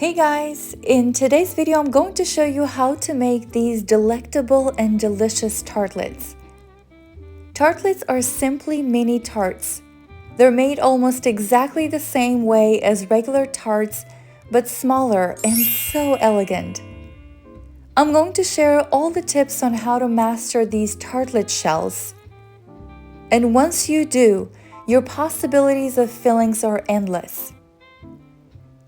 Hey guys! In today's video, I'm going to show you how to make these delectable and delicious tartlets. Tartlets are simply mini tarts. They're made almost exactly the same way as regular tarts, but smaller and so elegant. I'm going to share all the tips on how to master these tartlet shells. And once you do, your possibilities of fillings are endless.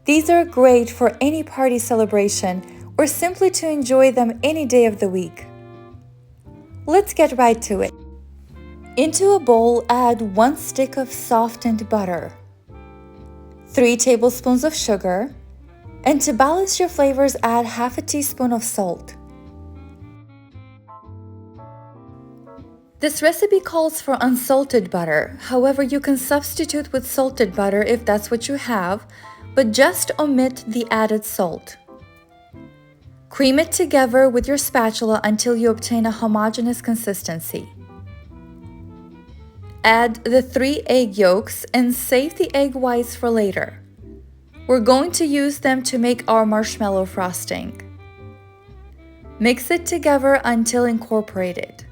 These are great for any party celebration or simply to enjoy them any day of the week. Let's get right to it. Into a bowl, add 1 stick of softened butter, 3 tablespoons of sugar, and to balance your flavors, add half a teaspoon of salt. This recipe calls for unsalted butter. However, you can substitute with salted butter if that's what you have, but just omit the added salt. Cream it together with your spatula until you obtain a homogeneous consistency. Add the 3 egg yolks and save the egg whites for later. We're going to use them to make our marshmallow frosting. Mix it together until incorporated.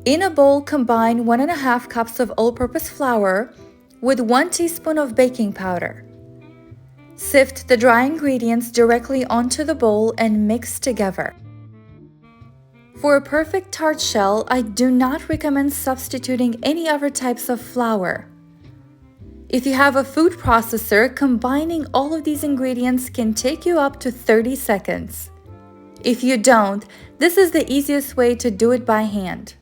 In a bowl, combine 1½ cups of all-purpose flour with 1 teaspoon of baking powder. Sift the dry ingredients directly onto the bowl and mix together. For a perfect tart shell, I do not recommend substituting any other types of flour. If you have a food processor, combining all of these ingredients can take you up to 30 seconds. If you don't, this is the easiest way to do it by hand.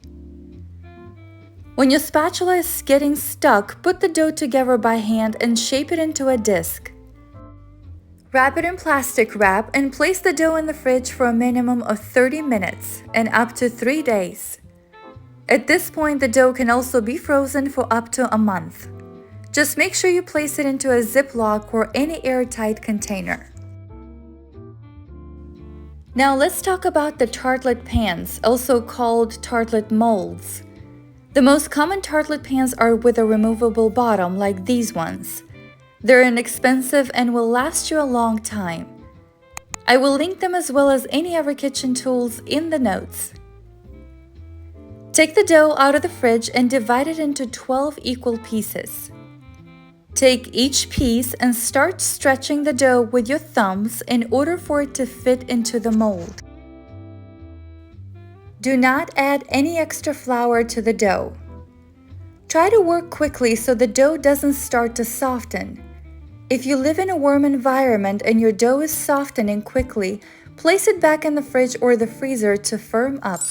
When your spatula is getting stuck, put the dough together by hand and shape it into a disc. Wrap it in plastic wrap and place the dough in the fridge for a minimum of 30 minutes and up to 3 days. At this point, the dough can also be frozen for up to a month. Just make sure you place it into a Ziploc or any airtight container. Now let's talk about the tartlet pans, also called tartlet molds. The most common tartlet pans are with a removable bottom, like these ones. They're inexpensive and will last you a long time. I will link them as well as any other kitchen tools in the notes. Take the dough out of the fridge and divide it into 12 equal pieces. Take each piece and start stretching the dough with your thumbs in order for it to fit into the mold. Do not add any extra flour to the dough. Try to work quickly so the dough doesn't start to soften. If you live in a warm environment and your dough is softening quickly, place it back in the fridge or the freezer to firm up.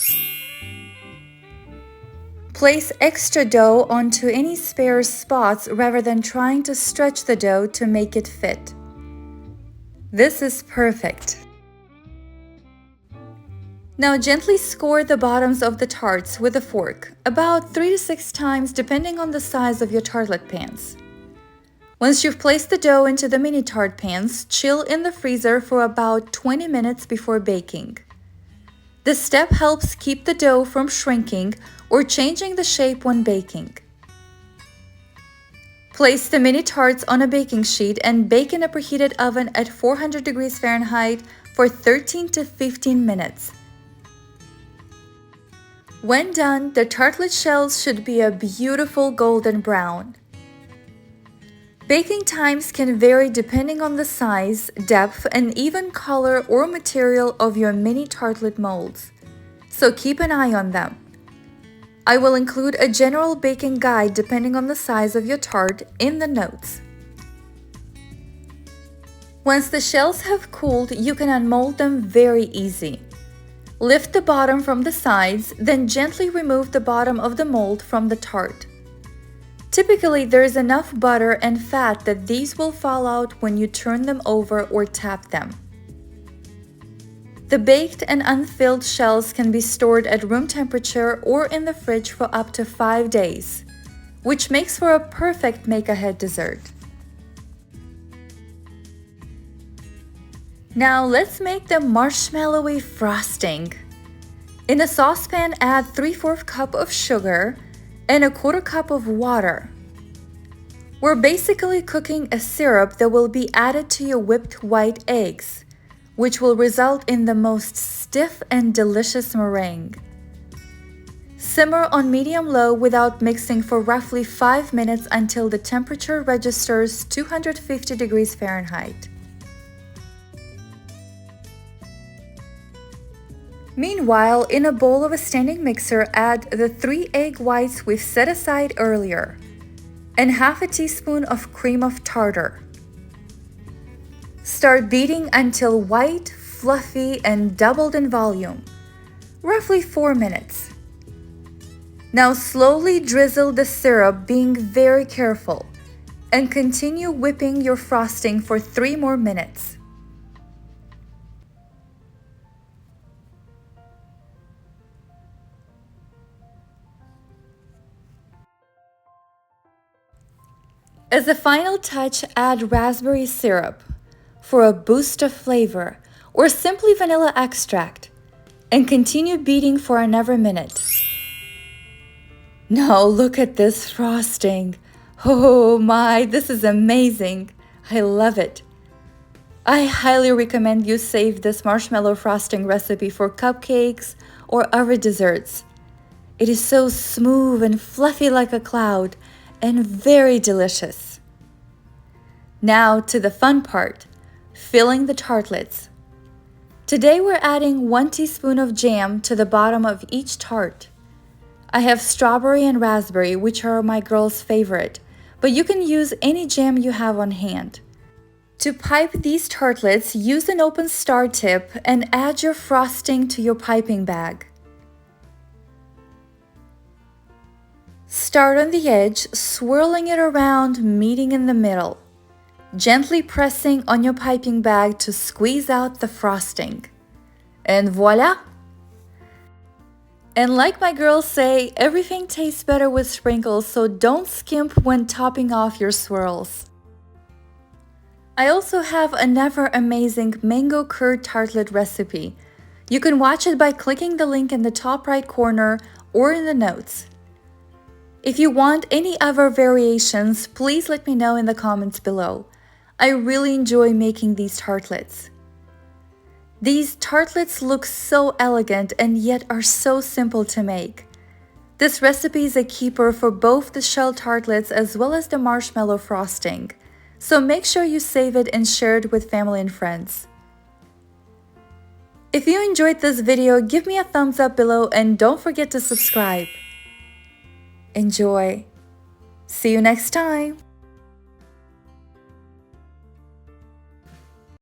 Place extra dough onto any spare spots rather than trying to stretch the dough to make it fit. This is perfect. Now gently score the bottoms of the tarts with a fork, about 3 to 6 times depending on the size of your tartlet pans. Once you've placed the dough into the mini tart pans, chill in the freezer for about 20 minutes before baking. This step helps keep the dough from shrinking or changing the shape when baking. Place the mini tarts on a baking sheet and bake in a preheated oven at 400 degrees Fahrenheit for 13 to 15 minutes. When done, the tartlet shells should be a beautiful golden brown. Baking times can vary depending on the size, depth, and even color or material of your mini tartlet molds, so keep an eye on them. I will include a general baking guide depending on the size of your tart in the notes. Once the shells have cooled, you can unmold them very easy. Lift the bottom from the sides, then gently remove the bottom of the mold from the tart. Typically, there is enough butter and fat that these will fall out when you turn them over or tap them. The baked and unfilled shells can be stored at room temperature or in the fridge for up to 5 days, which makes for a perfect make-ahead dessert. Now let's make the marshmallowy frosting. In a saucepan, add 3/4 cup of sugar and 1/4 cup of water. We're basically cooking a syrup that will be added to your whipped white eggs, which will result in the most stiff and delicious meringue. Simmer on medium-low without mixing for roughly 5 minutes until the temperature registers 250 degrees Fahrenheit. Meanwhile, in a bowl of a standing mixer, add the 3 egg whites we've set aside earlier and half a teaspoon of cream of tartar. Start beating until white, fluffy, and doubled in volume, roughly 4 minutes. Now slowly drizzle the syrup, being very careful, and continue whipping your frosting for 3 more minutes. As a final touch, add raspberry syrup for a boost of flavor, or simply vanilla extract, and continue beating for another minute. Now look at this frosting. Oh my, this is amazing. I love it. I highly recommend you save this marshmallow frosting recipe for cupcakes or other desserts. It is so smooth and fluffy like a cloud, and very delicious. Now to the fun part, filling the tartlets. Today we're adding 1 teaspoon of jam to the bottom of each tart. I have strawberry and raspberry, which are my girl's favorite, but you can use any jam you have on hand. To pipe these tartlets, use an open star tip and add your frosting to your piping bag. Start on the edge, swirling it around, meeting in the middle. Gently pressing on your piping bag to squeeze out the frosting. And voila! And like my girls say, everything tastes better with sprinkles, so don't skimp when topping off your swirls. I also have another amazing mango curd tartlet recipe. You can watch it by clicking the link in the top right corner or in the notes. If you want any other variations, please let me know in the comments below. I really enjoy making these tartlets. These tartlets look so elegant and yet are so simple to make. This recipe is a keeper for both the shell tartlets as well as the marshmallow frosting, so make sure you save it and share it with family and friends. If you enjoyed this video, give me a thumbs up below and don't forget to subscribe. Enjoy! See you next time!